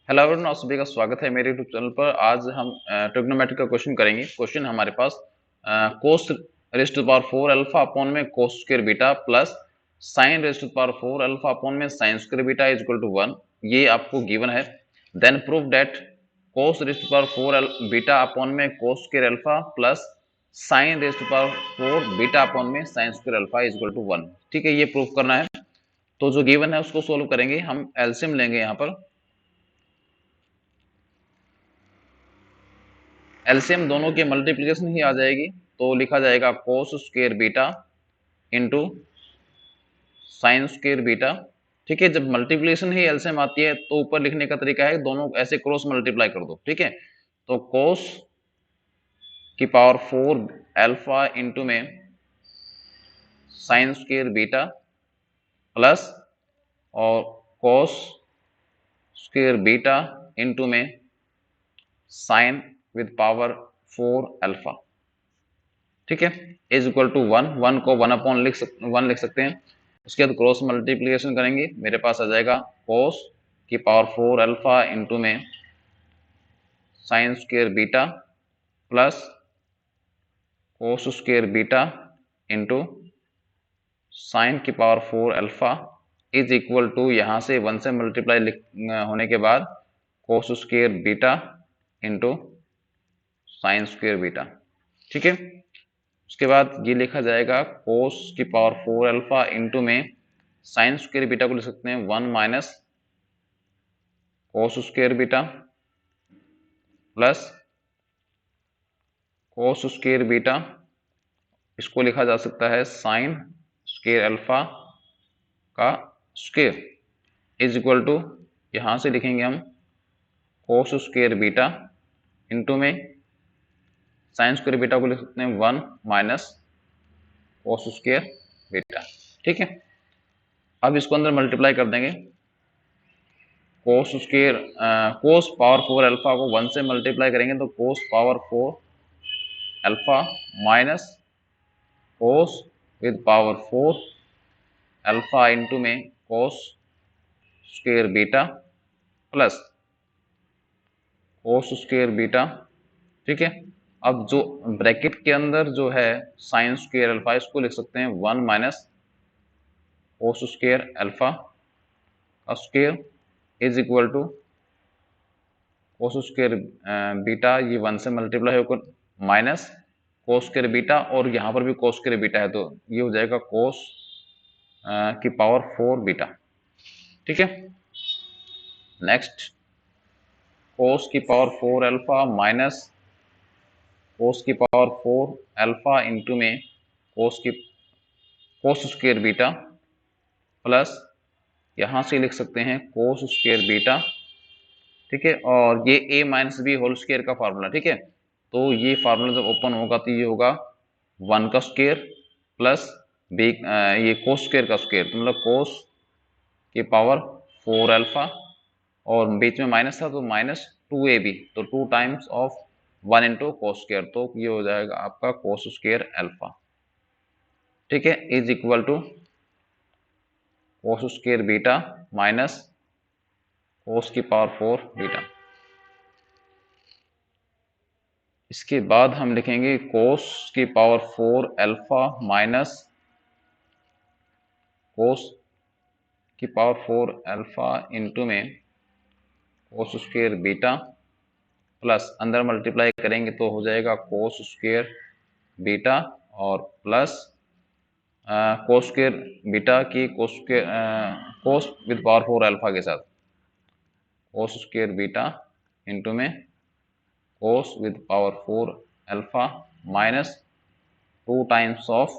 Hello everyone, आप सभी का स्वागत है मेरे यूट्यूब चैनल पर। आज हम ट्रिग्नोमेट्री का क्वेश्चन करेंगे। क्वेश्चन हमारे पास cos raise to the power 4 alpha upon में cos square beta plus sine raise to the power 4 alpha upon में sine square beta is equal to 1, ये आपको गिवन है। Then prove that cos raise to the power 4 beta upon में cos square alpha plus sine raise to the power 4 beta upon में sine square alpha is equal to 1। ठीक है, ये prove करना है। तो जो गिवन है उसको सोल्व करेंगे। हम एलसीएम लेंगे। यहाँ पर एलसीएम दोनों के मल्टीप्लिकेशन ही आ जाएगी, तो लिखा जाएगा कोस square beta into sine square beta. ठीक है, जब मल्टीप्लिकेशन ही एलसीएम आती है तो ऊपर लिखने का तरीका है दोनों ऐसे क्रॉस मल्टीप्लाई कर दो। ठीक है, तो कोस की पावर 4 अल्फा इंटू में साइन स्क्वायर बीटा प्लस और कोस स्क्वायर बीटा इंटू में साइन विद पावर 4 अल्फा। ठीक है, इज इक्वल टू 1 को 1 लिख सकते हैं। उसके बाद क्रॉस मल्टीप्लिकेशन करेंगे, मेरे पास आ जाएगा कोस की पावर 4 अल्फा इंटू में sine square beta plus cos square beta into sine की power 4 alpha is equal to, यहाँ से 1 से मल्टीप्लाई होने के बाद cos square beta into sine square beta. ठीक है, उसके बाद ये लिखा जाएगा कोस की पावर 4 अल्फा इंटू में साइन स्क्वायर बीटा को लिख सकते हैं 1 minus cos square beta plus cos square beta, इसको लिखा जा सकता है साइन स्क्वायर अल्फा का स्क्वायर इज इक्वल टू, यहाँ से लिखेंगे हम कोस स्क्वायर बीटा इंटू में साइन स्क्वायर बीटा को लिख सकते हैं 1 माइनस कोस स्क्वायर बीटा। ठीक है, अब इसको अंदर मल्टीप्लाई कर देंगे। Cos square cos power 4 alpha को 1 से मल्टीप्लाई करेंगे तो cos power 4 alpha minus cos with power 4 alpha into में cos square beta plus cos square beta. ठीक है, अब जो ब्रैकेट के अंदर जो है साइन स्क्वायर अल्फा, इसको लिख सकते हैं 1 माइनस कोस स्क्वायर अल्फा का square is equal to cos square beta, ये 1 से मल्टीप्लाई होकर माइनस कोस स्क्वायर बीटा, और यहाँ पर भी कोस स्क्वायर बीटा है तो ये हो जाएगा कोस की पावर 4 बीटा। ठीक है, नेक्स्ट कोस की पावर 4 अल्फा माइनस कोस की पावर 4 अल्फा इंटू में कोस स्क्वायर बीटा प्लस यहाँ से लिख सकते हैं कोस स्क्वायर बीटा। ठीक है, और ये a minus b whole square का फार्मूला। ठीक है, तो ये फार्मूला जब ओपन होगा तो ये होगा 1 का स्क्वायर प्लस बी ये कोस स्क्वायर का स्क्वायर, तो मतलब कोस की पावर 4 अल्फा और बीच में माइनस था तो माइनस 2ab, तो 2 times of 1 into cos square, तो ये हो जाएगा आपका कोस स्क्वायर अल्फा। ठीक है, is equal to cos square beta minus cos की पावर 4 बीटा। इसके बाद हम लिखेंगे कोस की पावर 4 अल्फा माइनस कोस की पावर 4 अल्फा इंटू में कोस स्क्वायर बीटा प्लस अंदर मल्टीप्लाई करेंगे तो हो जाएगा कोस स्क्वायर बीटा और प्लस कोस स्क्वायर बीटा की कोस विद पावर 4 अल्फा के साथ कोस स्क्वायर बीटा इंटू में cos with power 4 alpha minus 2 times of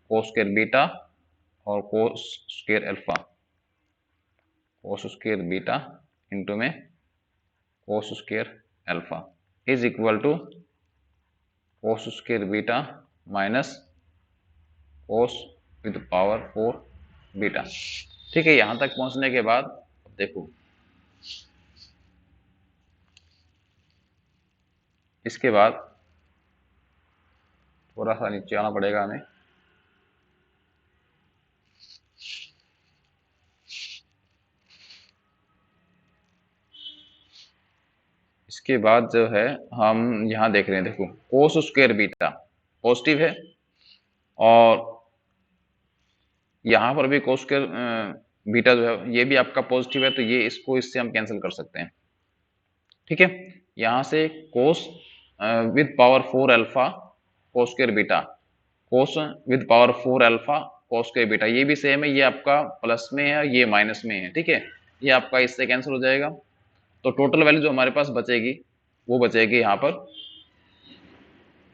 cos square beta और cos square alpha, cos square beta into में cos square alpha is equal to cos square beta minus cos with power 4 beta. ठीक है, यहां तक पहुंचने के बाद देखो, इसके बाद थोड़ा सा नीचे आना पड़ेगा हमें। इसके बाद जो है हम यहाँ देख रहे हैं, देखो कोस स्क्वायर बीटा पॉजिटिव है और यहाँ पर भी कोस स्क्वायर बीटा जो है ये भी आपका पॉजिटिव है, तो ये इसको इससे हम कैंसिल कर सकते हैं। ठीक है, यहाँ से cos with power 4 alpha cos square beta, cos with power 4 alpha cos square beta, ये भी सेम है, ये आपका प्लस में है, ये माइनस में है। ठीक है, ये आपका इससे कैंसिल हो जाएगा, तो टोटल वैल्यू जो हमारे पास बचेगी वो बचेगी यहाँ पर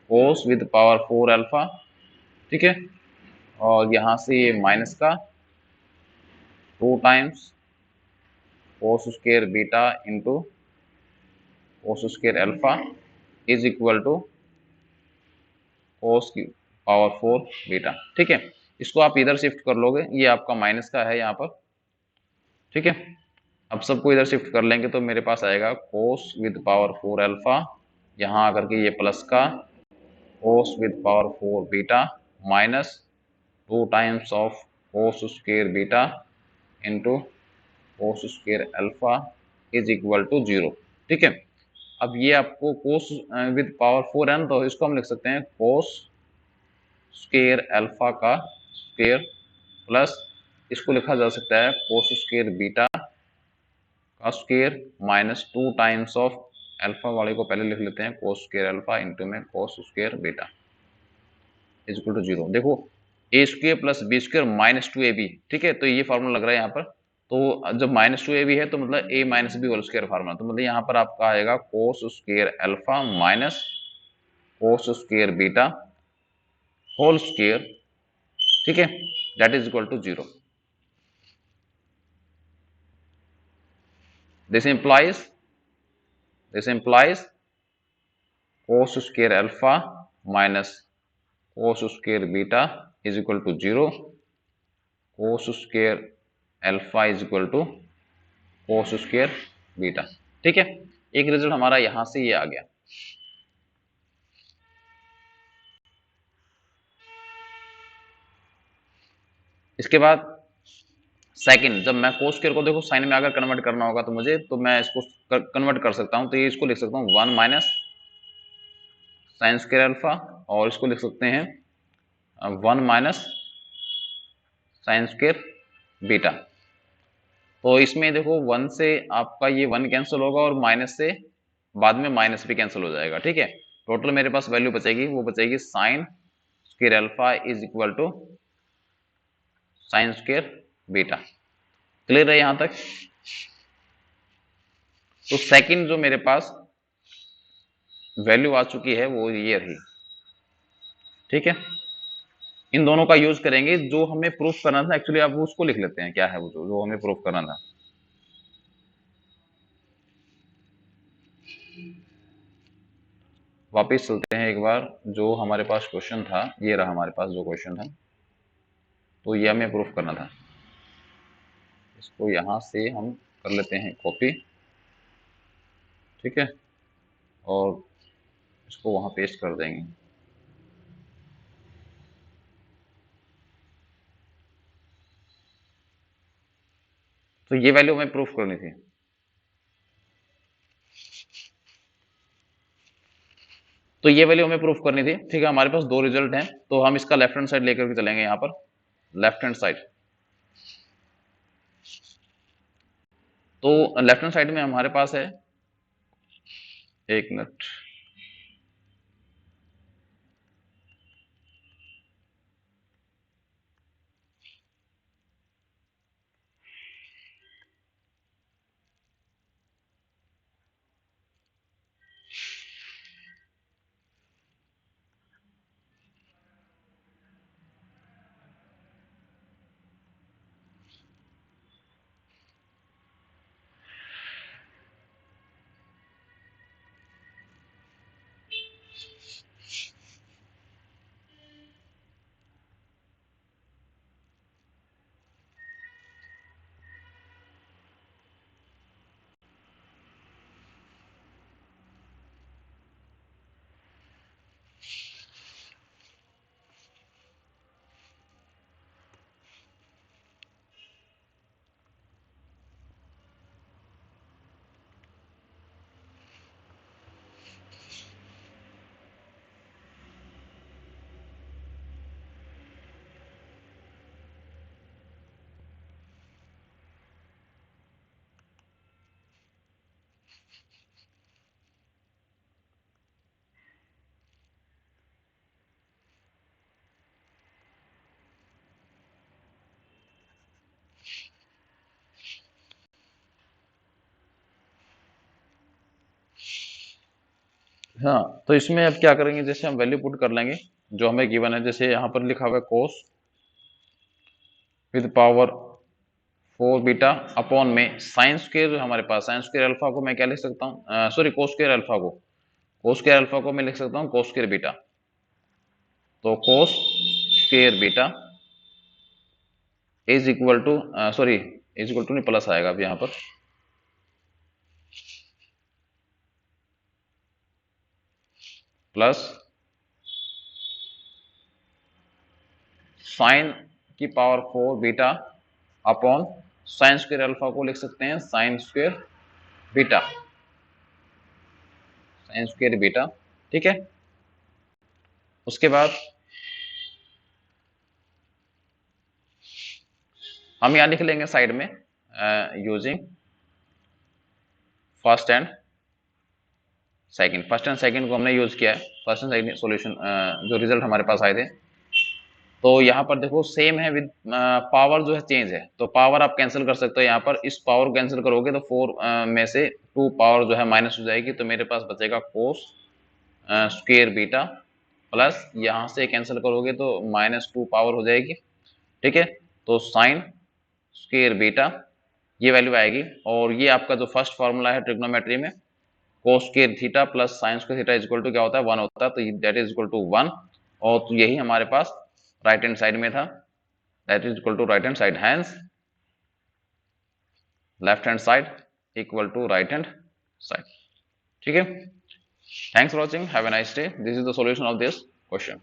कोस विद पावर 4 अल्फा। ठीक है, और यहाँ से ये माइनस का 2 times cos square beta into cos square alpha is equal to cos की पावर 4 बीटा। ठीक है, इसको आप इधर शिफ्ट कर लोगे, ये आपका माइनस का है यहाँ पर। ठीक है, अब सबको इधर शिफ्ट कर लेंगे तो मेरे पास आएगा कोस विद पावर 4 अल्फा, यहाँ आकर के ये प्लस का cos with power 4 beta minus 2 times of cos square beta into cos square alpha is equal to 0। ठीक है, अब ये आपको कोस विद पावर 4 है, तो इसको हम लिख सकते हैं कोस स्क्वायर अल्फा का स्क्वायर प्लस इसको लिखा जा सकता है कोस स्क्वायर बीटा का square minus 2 times of alpha वाले को पहले लिख लेते हैं कोस स्क्वायर अल्फा इंटू में cos square beta is equal to 0। देखो A square plus B square minus 2ab। ठीक है, तो ये फॉर्मूला लग रहा है यहाँ पर, तो जब माइनस 2ab है तो मतलब a minus b whole square formula, तो मतलब यहाँ पर आपका आएगा cos square alpha minus cos square beta whole square. ठीक है, that is equal to 0। This implies cos square alpha minus cos square beta is equal to 0, cos square alpha is equal to cos square beta. ठीक है, एक result हमारा यहां से ये आ गया। इसके बाद सेकंड, जब मैं कोस स्क्वायर को देखो साइन में अगर कन्वर्ट करना होगा तो मुझे, तो मैं इसको कन्वर्ट कर सकता हूं, तो ये इसको लिख सकता हूं 1 माइनस साइन स्क्वायर अल्फा, और इसको लिख सकते हैं 1 माइनस साइन स्क्वायर बीटा। तो इसमें देखो 1 से आपका ये 1 कैंसिल होगा और माइनस से बाद में माइनस भी कैंसिल हो जाएगा। ठीक है, टोटल मेरे पास वैल्यू बचेगी, वो बचेगी sine square alpha is equal to sine square beta. Clear है यहां तक? तो सेकंड जो मेरे पास वैल्यू आ चुकी है वो ये रही। ठीक है, इन दोनों का यूज करेंगे, जो हमें प्रूफ करना था एक्चुअली, आप उसको लिख लेते हैं, क्या है वो जो हमें प्रूफ करना था। वापिस चलते हैं एक बार, जो हमारे पास क्वेश्चन था ये रहा, हमारे पास जो क्वेश्चन था, तो ये हमें प्रूफ करना था। इसको यहां से हम कर लेते हैं कॉपी। ठीक है, और इसको वहां पेस्ट कर देंगे। तो ये वैल्यू हमें प्रूफ करनी थी। तो ये वैल्यू हमें प्रूफ करनी थी। ठीक है, हमारे पास दो रिजल्ट हैं, तो हम इसका लेफ्ट हैंड साइड लेकर के चलेंगे। यहाँ पर लेफ्ट हैंड साइड, तो लेफ्ट हैंड साइड में हमारे पास है, एक मिनट, हाँ, तो इसमें अब क्या करेंगे, जैसे हम वैल्यू पुट कर लेंगे जो हमें गिवन है। जैसे यहाँ पर लिखा हुआ है कोस विद पावर 4 बीटा अपॉन में साइन स्क्वायर, हमारे पास साइन स्क्वायर अल्फा को मैं क्या लिख सकता हूँ, सॉरी कोस स्क्वायर अल्फा को, कोस स्क्वायर अल्फा को मैं लिख सकता हूँ कोस स्क्वायर बीटा। तो cos square beta is equal to, sorry is equal to नहीं, प्लस आएगा अब यहाँ पर, प्लस साइन की power 4 beta upon sine square alpha को लिख सकते हैं sine square beta, sine square beta. ठीक है, उसके बाद हम यहां लिख लेंगे साइड में using first and second. First and second को हमने यूज किया है, फर्स्ट एंड सेकंड सॉल्यूशन जो रिजल्ट हमारे पास आए थे। तो यहाँ पर देखो सेम है, विद पावर जो है चेंज है, तो पावर आप कैंसिल कर सकते हो। यहाँ पर इस पावर को कैंसिल करोगे तो 4 में से 2 पावर जो है माइनस हो जाएगी, तो मेरे पास बचेगा कोस स्क्वायर बीटा, प्लस यहाँ से कैंसिल करोगे तो -2 पावर हो जाएगी। ठीक है, तो साइन स्क्वायर बीटा ये वैल्यू आएगी। और ये आपका जो फर्स्ट फार्मूला है ट्रिग्नोमेट्री में, cos square theta plus sine square theta is equal to क्या होता है, 1 होता है, तो दैट इज इक्वल टू 1। और तो यही हमारे पास राइट हैंड साइड में था, that is equal to right hand side, hence left hand side equal to right hand side. ठीक है, thanks for watching, have a nice day. This is the solution of this question.